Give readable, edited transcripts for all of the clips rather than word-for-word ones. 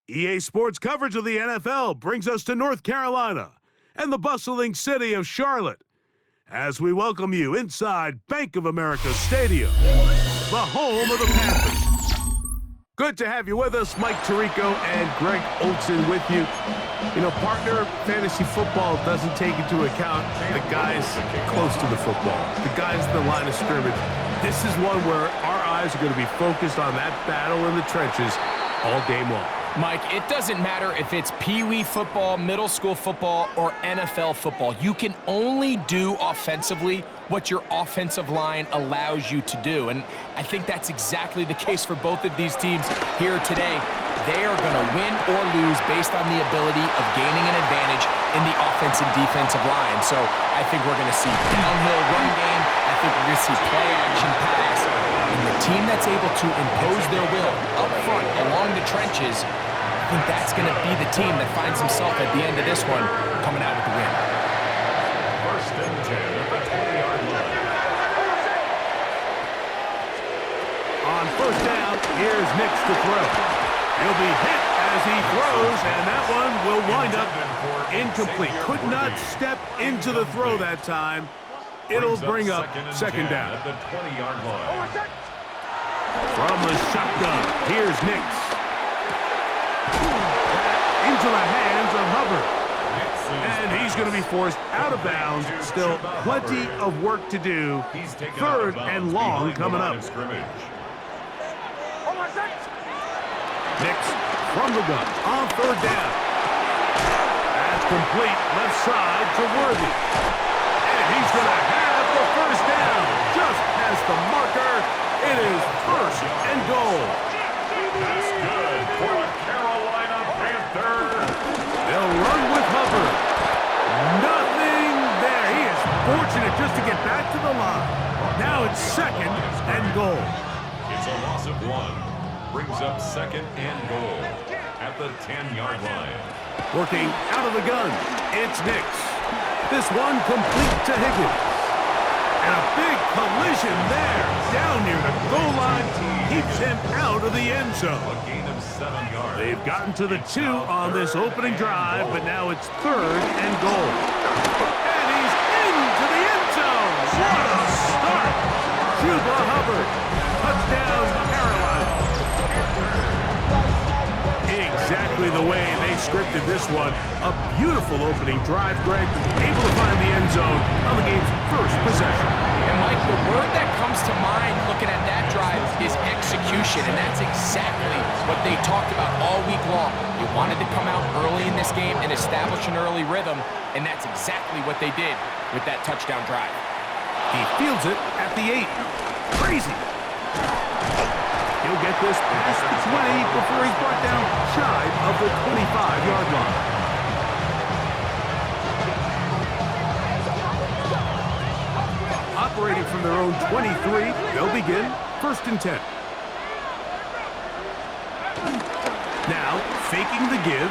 EA Sports coverage of the NFL brings us to North Carolina and the bustling city of Charlotte as we welcome you inside Bank of America Stadium, the home of the Panthers. Good to have you with us. Mike Tirico and Greg Olson with you. You know, partner, fantasy football doesn't take into account the guys close to the football, the guys in the line of scrimmage. This is one where our eyes are going to be focused on that battle in the trenches all game long. Mike, it doesn't matter if it's Pee-wee football, middle school football, or NFL football. You can only do offensively what your offensive line allows you to do. And I think that's exactly the case for both of these teams here today. They are going to win or lose based on the ability of gaining an advantage in the offense and defensive line. So I think we're going to see downhill run game. I think we're going to see play action pass. And the team that's able to impose their will up front along the trenches, I think that's going to be the team that finds himself at the end of this one coming out with the win. First and 10 at the 20-yard line. On first down, here's Nix to throw. He'll be hit as he throws, and that one will wind up incomplete. Could not step into the throw that time. It'll bring up second down. At the 20-yard line. From the shotgun, here's Nix. Into the hands of Hubbard. And he's going to be forced out of bounds. Still plenty of work to do. Third and long coming up. Nix from the gun on third down. That's complete left side to Worthy. And he's going to have the first down. Just past the marker. It is first and goal. That's good for a Carolina Panther. They'll run with Hubbard. Nothing there. He is fortunate just to get back to the line. Now it's second and goal. It's a loss of 1. Brings up second and goal at the 10-yard line. Working out of the gun, it's Nix. This one complete to Higgins. And a big collision there. Down near the goal line. Keeps him out of the end zone. A gain of 7 yards. They've gotten to the 2 on this opening drive, but now it's third and goal. And he's into the end zone. What a start. Cuba Hubbard. Touchdown, Carolina. Exactly the way they scripted this one. A beautiful opening drive, Greg. Able to find the end zone on the game's first possession. And Mike, the word that comes to mind looking at that drive is execution, and that's exactly what they talked about all week long. You wanted to come out early in this game and establish an early rhythm, and that's exactly what they did with that touchdown drive. He fields it at the 8. Crazy. He'll get this past the 20 before he's brought down shy of the 25-yard line. Operating from their own 23, they'll begin first and 10. Now, faking the give.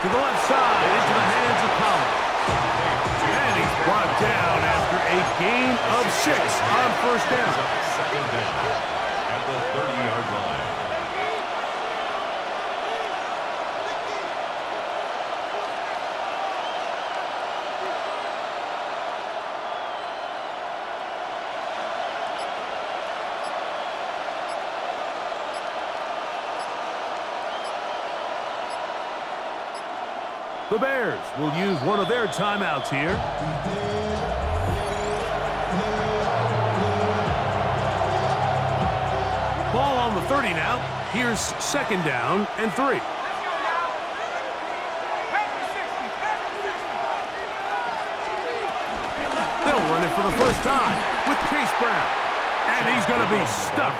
To the left side, into the hands of Collins. And he's brought down after a gain of 6 on first down. Second down at the 30-yard line. The Bears will use one of their timeouts here. Ball on the 30 now. Here's second down and 3. They'll run it for the first time with Chase Brown. And he's going to be stuck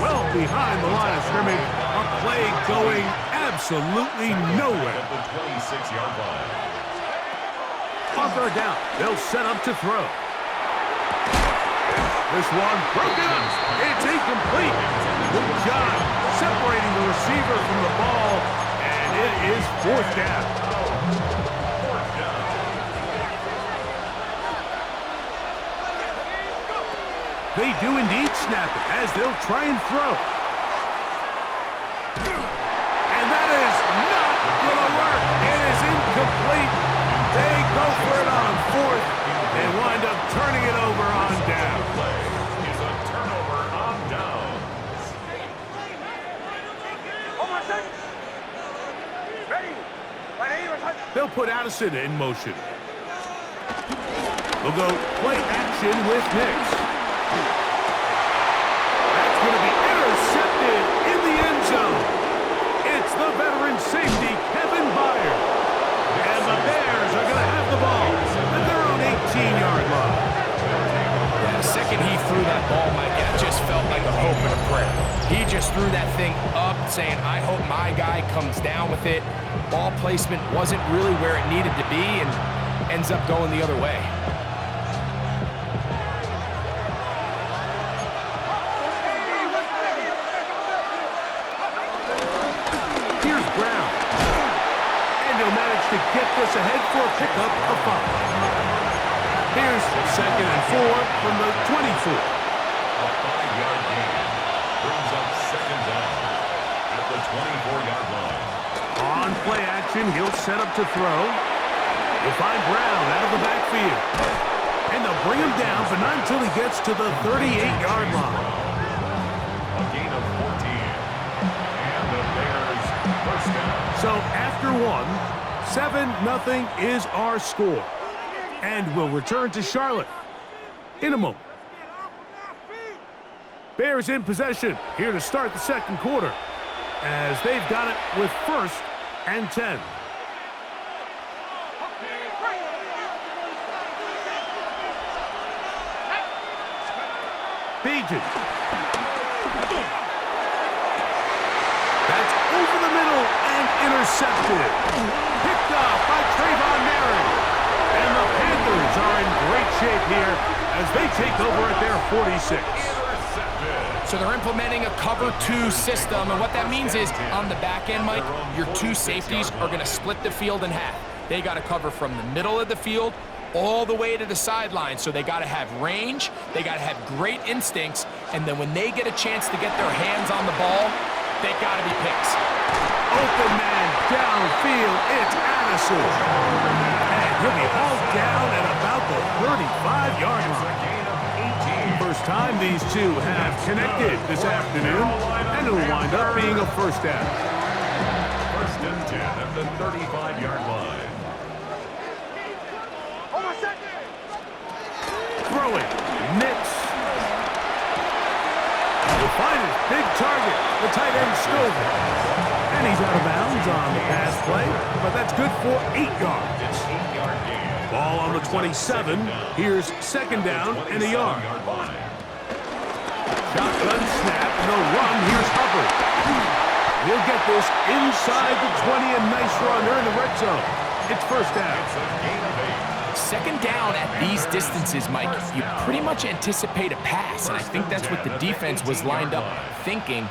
well behind the line of scrimmage. A play going absolutely nowhere. At the 26-yard line. On third down, they'll set up to throw. This one broken up. It's incomplete. Good job separating the receiver from the ball, and it is fourth down. They do indeed snap it as they'll try and throw. They'll put Addison in motion. They'll go play action with Nix. That's going to be intercepted in the end zone. It's the veteran safety, Kevin Byer. And the Bears are going to have the ball at their own 18-yard line. Yeah, the second he threw that ball, Mike, it just felt like a hope and a prayer. He just threw that thing up saying, I hope my guy comes down with it. Ball placement wasn't really where it needed to be and ends up going the other way. Here's Brown. And he'll manage to get this ahead for a pickup of 5. Here's 2nd and 4 from the 24. A 5-yard gain brings up 2nd down at the 24-yard line. On play action, he'll set up to throw. He'll find Brown out of the backfield. And they'll bring him down, but not until he gets to the 38-yard line. A gain of 14. And the Bears first down. So after 7-0 is our score. And we'll return to Charlotte in a moment. Bears in possession here to start the second quarter, as they've got it with 1st and 10. Beaton. That's over the middle and intercepted. Picked off by Trayvon Merritt. And the Panthers are in great shape here as they take over at their 46. So they're implementing a cover 2 system, and what that means is on the back end, Mike, your 2 safeties are going to split the field in half. They got to cover from the middle of the field all the way to the sideline, so they got to have range, they got to have great instincts, and then when they get a chance to get their hands on the ball, they got to be picks. Open man downfield, it's Addison. And he'll be hauled down at about the 35-yard line. First time these two have connected this afternoon, and it'll wind up being a first down. 1st and 10 at the 35-yard line. Throwing, Nix. He'll find his big target, the tight end Stover. And he's out of bounds on the pass play, but that's good for 8 yards. It's 8-yard gain. Ball on the 27. Here's 2nd down and a yard. Shotgun snap, no run. Here's Hubbard. He'll get this inside the 20, a nice run. They're in the red zone. It's 1st down. It's a gain of 8. 2nd down at these distances, Mike, you pretty much anticipate a pass, and I think that's what the defense was lined up thinking.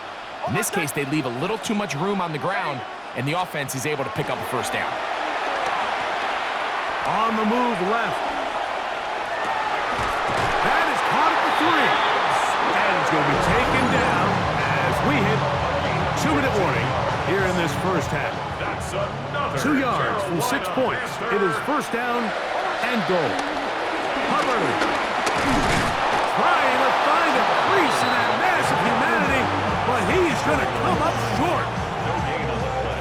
In this case, they leave a little too much room on the ground, and the offense is able to pick up a 1st down. On the move left. That is caught at the 3. And it's going to be taken down as we hit 2-minute warning here in this first half. That's another 2 yards from 6 points. It is 1st down and goal. Hubbard trying to find a crease in that massive humanity, but he's going to come up short.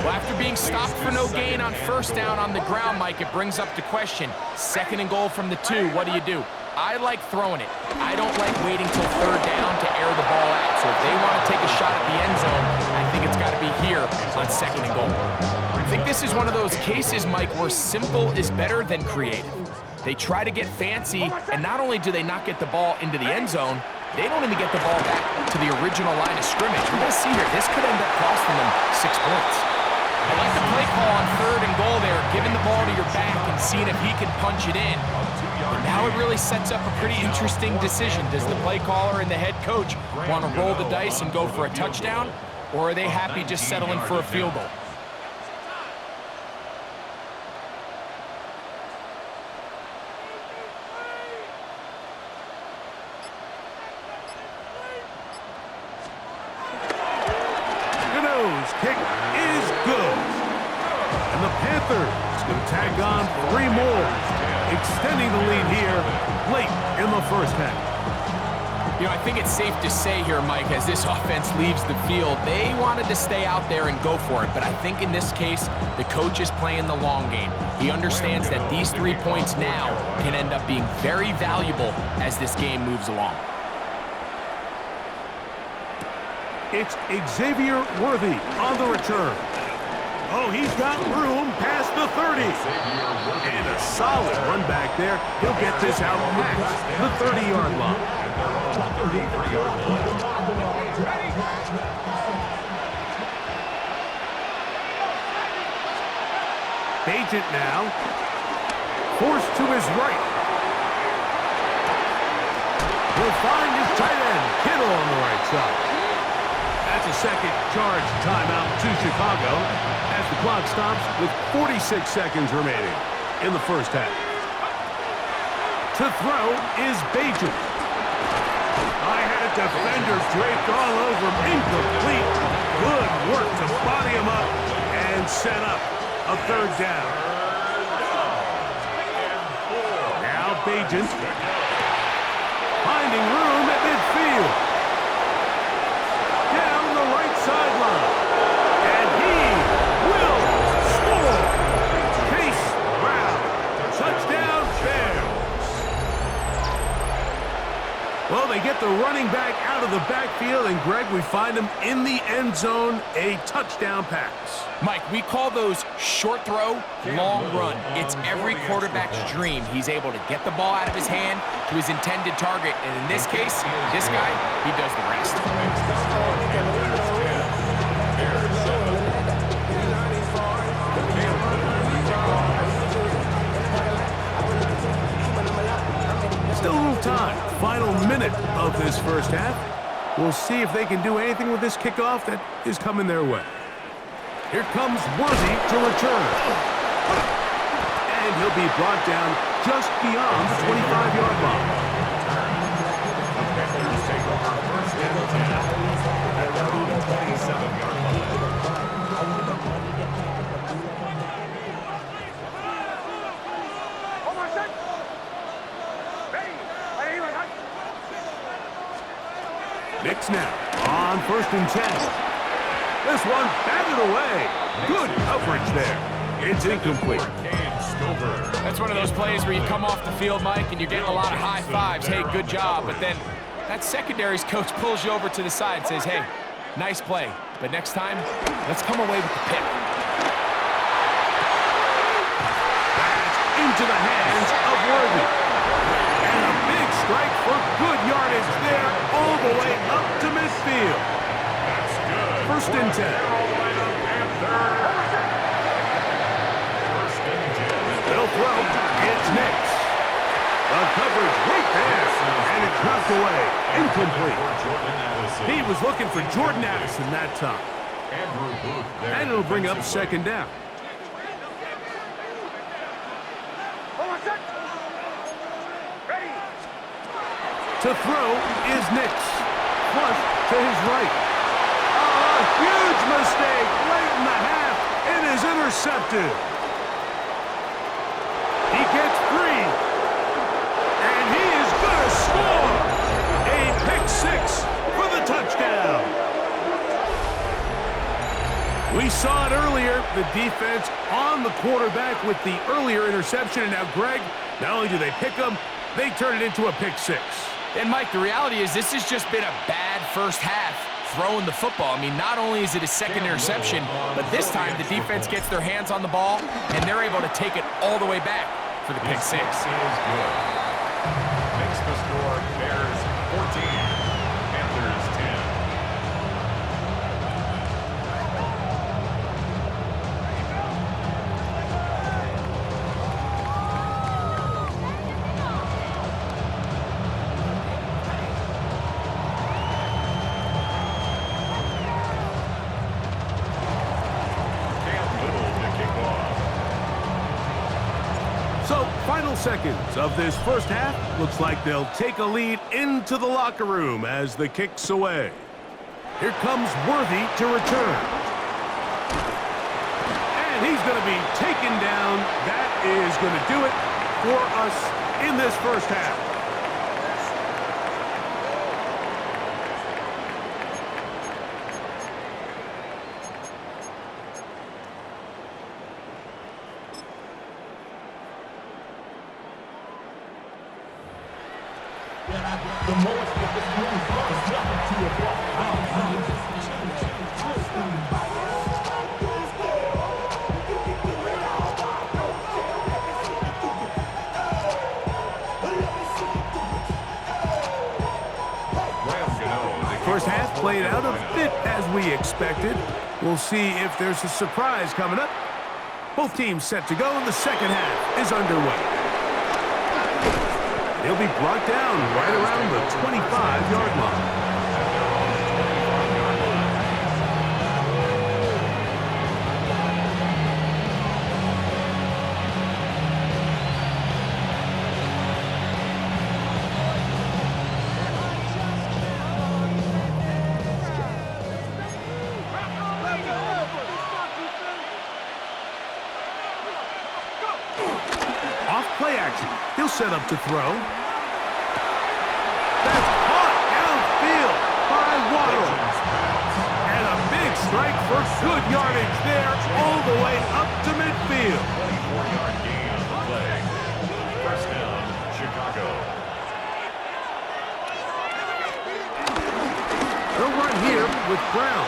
Well, after being stopped for no gain on 1st down on the ground, Mike, it brings up the question. 2nd and goal from the 2, what do? I like throwing it. I don't like waiting till 3rd down to air the ball out. So if they want to take a shot at the end zone, I think it's got to be here on 2nd and goal. I think this is one of those cases, Mike, where simple is better than creative. They try to get fancy, and not only do they not get the ball into the end zone, they don't even get the ball back to the original line of scrimmage. We're going to see here, this could end up costing them 6 points. I like the play call on 3rd and goal there, giving the ball to your back and seeing if he can punch it in. But now it really sets up a pretty interesting decision. Does the play caller and the head coach want to roll the dice and go for a touchdown, or are they happy just settling for a field goal? Kick is good. And the Panthers going to tag on 3 more, extending the lead here late in the first half. You know, I think it's safe to say here, Mike, as this offense leaves the field, they wanted to stay out there and go for it. But I think in this case, the coach is playing the long game. He understands that these 3 points now can end up being very valuable as this game moves along. It's Xavier Worthy on the return. Oh, he's got room past the 30. And a solid run back there. He'll get this out past the 30-yard line. 33-yard line. Agent now. Forced to his right. He'll find his tight end, Kittle, on the right side. That's a second charge timeout to Chicago as the clock stops with 46 seconds remaining in the first half. To throw is Bagent. I had a defender draped all over him. Incomplete. Good work to body him up and set up a third down. Now Bagent finding room at midfield. Down the right sideline. And he will score. Chase Brown. Touchdown Bears. Well, they get the running back out of the backfield, and Greg, we find him in the end zone, a touchdown pass. Mike, we call those short throw, long run. It's every quarterback's dream. He's able to get the ball out of his hand to his intended target, and in this case, this guy, he does the rest. Still a little time. Final minute of this first half. We'll see if they can do anything with this kickoff that is coming their way. Here comes Worthy to return. And he'll be brought down just beyond the 25-yard line. Panthers take over first and 10 at their own 27-yard line. Knicks now on first and 10. This one batted away. Good coverage there. It's incomplete. That's one of those plays where you come off the field, Mike, and you're getting a lot of high fives. Hey, good job. But then that secondary's coach pulls you over to the side and says, hey, nice play. But next time, let's come away with the pick. That's into the hands of Worthy. And a big strike for good yardage there all the way up to midfield. That's good. First and 10. They'll throw. It's Knicks. The coverage right there. And it's knocked away. Incomplete. He was looking for Jordan Addison that time. And it'll bring up second down. To throw is Knicks. Flush to his right. Oh, a huge mistake late in the half. It is intercepted. He gets free. And he is going to score. A pick six for the touchdown. We saw it earlier, the defense on the quarterback with the earlier interception. And now, Greg, not only do they pick him, they turn it into a pick six. And, Mike, the reality is this has just been a bad first half throwing the football. I mean, not only is it a second interception, but this time the defense gets their hands on the ball, and they're able to take it all the way back for the pick six. Makes the score Bears 14, Panthers 10. So, final seconds of this first half. Looks like they'll take a lead into the locker room as the kick's away. Here comes Worthy to return. And he's going to be taken down. That is going to do it for us in this first half. First half played out a bit as we expected. We'll see if there's a surprise coming up. Both teams set to go, and the second half is underway. He'll be brought down right around the 25-yard line. Play action. He'll set up to throw. That's caught downfield by Waddle. And a big strike for good yardage there all the way up to midfield. 24-yard gain on the play. First down, Chicago. They'll run here with Brown.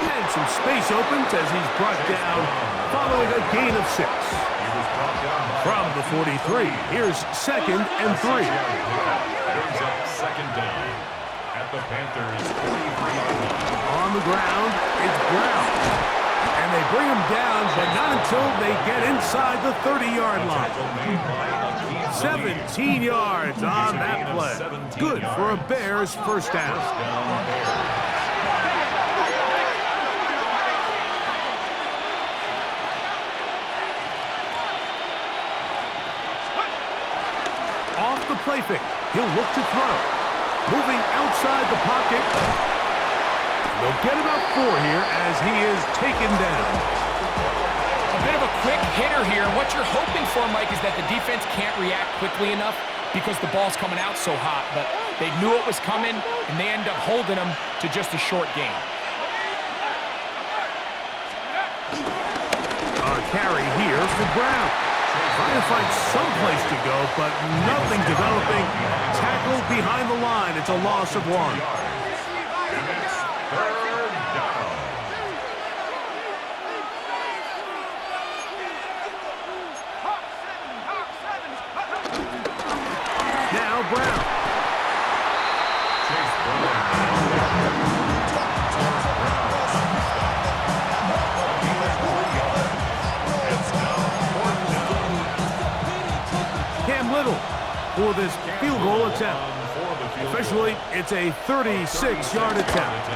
And some space opens as he's brought down following a gain of 6. From the 43, here's 2nd and 3. Brings up second down at the Panthers' 43-yard line. On the ground, it's Brown. And they bring him down, but not until they get inside the 30-yard line. 17 yards on that play. Good for a Bears first down. Off the play fake, he'll look to throw. Moving outside the pocket. They'll get about 4 here as he is taken down. A bit of a quick hitter here. What you're hoping for, Mike, is that the defense can't react quickly enough because the ball's coming out so hot. But they knew it was coming, and they end up holding him to just a short gain. A carry here for Brown. Trying to find some place to go, but nothing developing. Tackled behind the line. It's a loss of 1. And it's third down. Now Brown. Chase Brown. Little for this field goal attempt. Officially, it's a 36-yard attempt.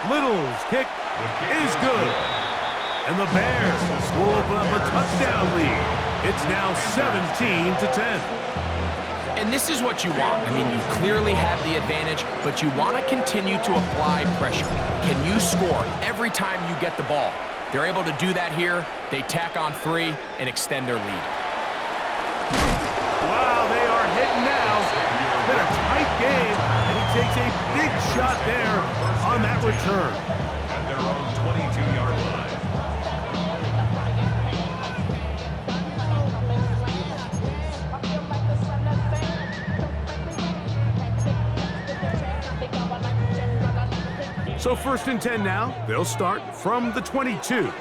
Little's kick is good. And the Bears will open up a touchdown lead. It's now 17-10. And this is what you want. I mean, you clearly have the advantage, but you want to continue to apply pressure. Can you score every time you get the ball? They're able to do that here. They tack on 3 and extend their lead. Wow, they are hitting now. It's been a tight game, and he takes a big shot there on that return. At their own 22-yard line. So 1st and 10 now. They'll start from the 22.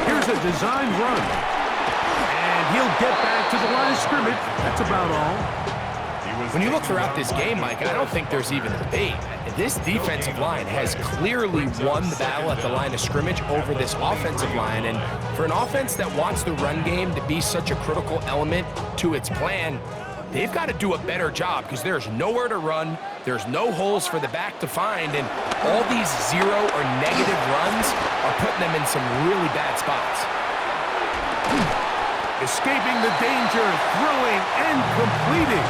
Here's a design run. And he'll get back to the line of scrimmage. That's about all. When you look throughout this game, Mike, I don't think there's even a debate. This defensive line has clearly won the battle at the line of scrimmage over this offensive line. And for an offense that wants the run game to be such a critical element to its plan, they've got to do a better job because there's nowhere to run. There's no holes for the back to find. And all these 0 or negative runs are putting them in some really bad spots. Escaping the danger, throwing and completing.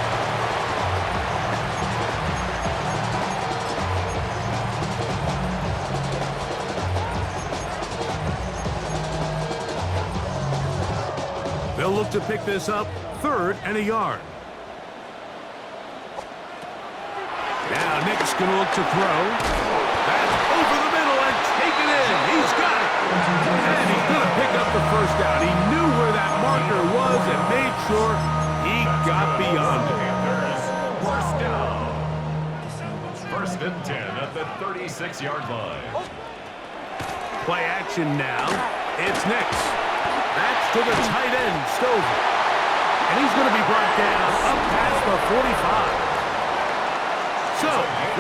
They'll look to pick this up, 3rd and a yard. Now Nick's going to look to throw. That's over the middle and taken in. He's And he's going to pick up the first down. He knew where that marker was and made sure he got beyond it. First down. First and 10 at the 36-yard line. Play action now. It's next. That's to the tight end, Stover. And he's going to be brought down up past the 45. So,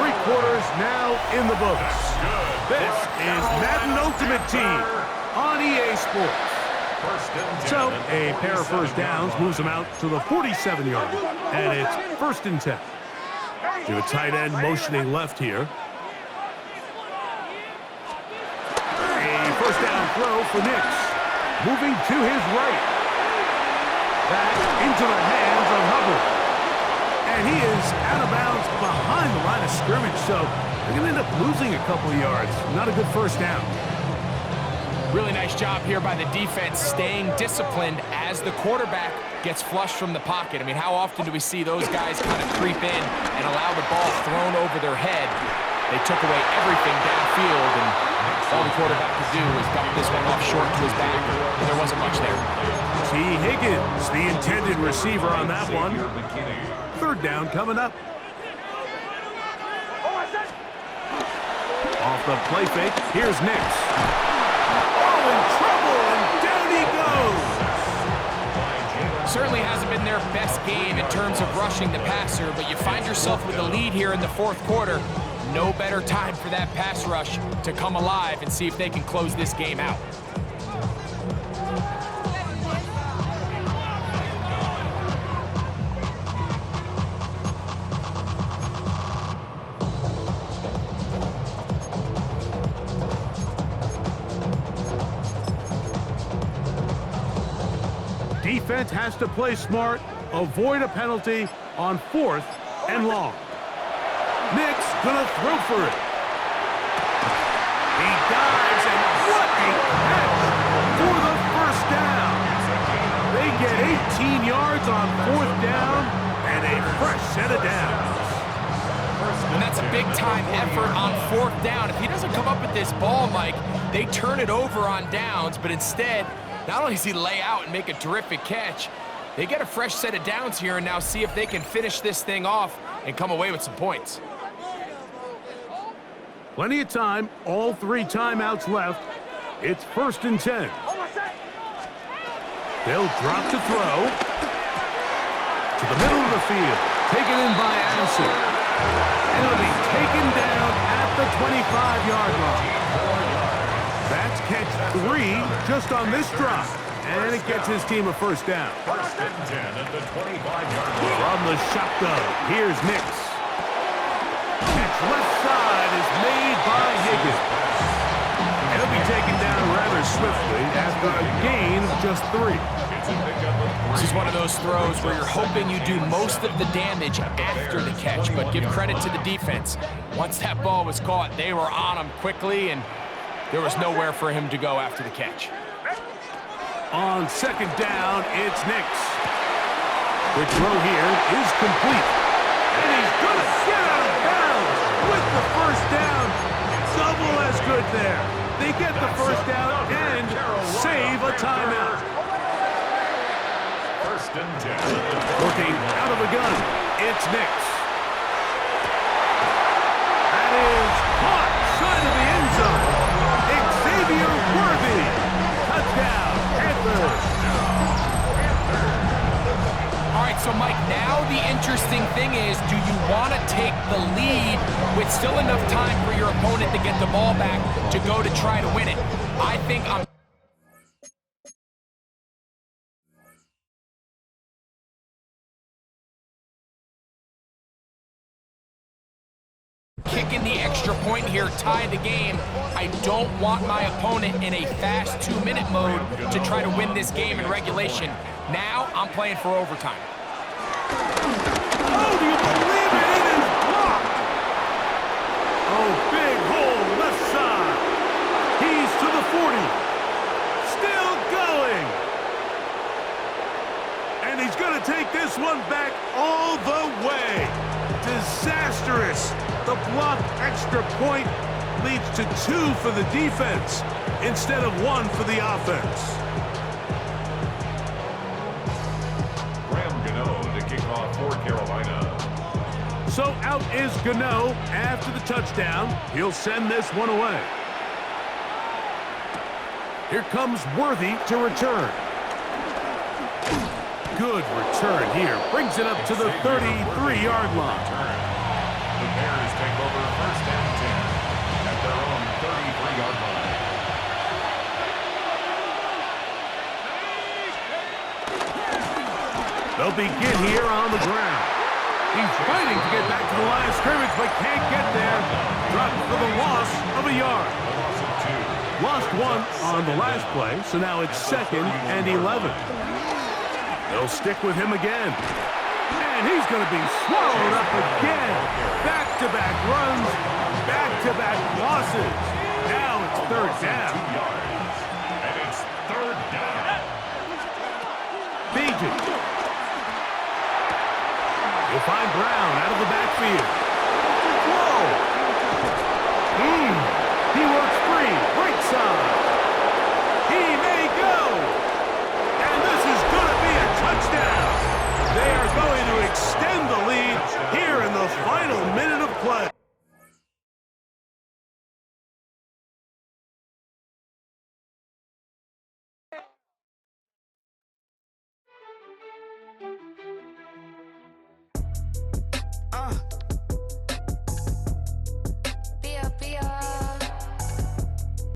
3 quarters now in the books. This is Madden Ultimate Team on EA Sports. So, a pair of first downs moves them out to the 47-yard line. And it's first and 10. To a tight end motioning left here. A first down throw for Nix. Moving to his right. Back into the hands of Hubbard. And he is out of bounds behind the line of scrimmage, so they're going to end up losing a couple of yards. Not a good first down. Really nice job here by the defense staying disciplined as the quarterback gets flushed from the pocket. I mean, how often do we see those guys kind of creep in and allow the ball thrown over their head? They took away everything downfield, and all the quarterback could do was dump this one off short to his back. There wasn't much there. T. Higgins, the intended receiver on that one. Third down coming up. Off the play fake, here's Nix. Oh, in trouble, and down he goes. Certainly hasn't been their best game in terms of rushing the passer, but you find yourself with the lead here in the fourth quarter. No better time for that pass rush to come alive and see if they can close this game out. Defense has to play smart, avoid a penalty on 4th and long. Nix gonna throw for it. He dives, and what a catch for the first down. They get 18 yards on 4th down and a fresh set of downs. And that's a big-time effort on 4th down. If he doesn't come up with this ball, Mike, they turn it over on downs, but instead, not only does he lay out and make a terrific catch, they get a fresh set of downs here and now see if they can finish this thing off and come away with some points. Plenty of time, all 3 timeouts left. It's first and 10. They'll drop to throw. To the middle of the field, taken in by Addison. And it'll be taken down at the 25-yard line. That's catch 3 just on this drive. And it gets his team a first down. First and 10 at the 25-yard line. From the shotgun, here's Nix. Catch left side is made by Higgins. He'll be taken down rather swiftly after a gain of just 3. This is one of those throws where you're hoping you do most of the damage after the catch, but give credit to the defense. Once that ball was caught, they were on him quickly, and there was nowhere for him to go after the catch. On second down, it's Nix. The throw here is complete. And he's going to get out of bounds with the first down. Double as good there. They get the first down and save a timeout. First and 10. Looking out of the gun, it's Nix. That is caught side of the end zone. Xavier Worthy. Touchdown, Panthers. All right, so Mike, now the interesting thing is, do you want to take the lead with still enough time for your opponent to get the ball back to go to try to win it? I think I'm kicking the extra point here, tie the game. I don't want my opponent in a fast 2-minute mode to try to win this game in regulation. Now I'm playing for overtime. Oh, do you believe it? It is blocked. Oh, big hole left side. He's to the 40. Still going. And he's going to take this one back all the way. Disastrous. The blocked extra point leads to 2 for the defense instead of 1 for the offense. To kick off for Carolina. So out is Gano after the touchdown. He'll send this one away. Here comes Worthy to return. Good return here. Brings it up to the 33-yard line. The Bears take over first and 10 at their own 33-yard line. They'll begin here on the ground. He's fighting to get back to the line of scrimmage, but can't get there. Dropped for the loss of a yard. Lost 1 on the last play, so now it's 2nd and 11. They'll stick with him again. And he's going to be swallowed up again. Back-to-back runs, back-to-back losses. Now it's 3rd down. And it's 3rd down. Beaton. He'll find Brown out of the backfield.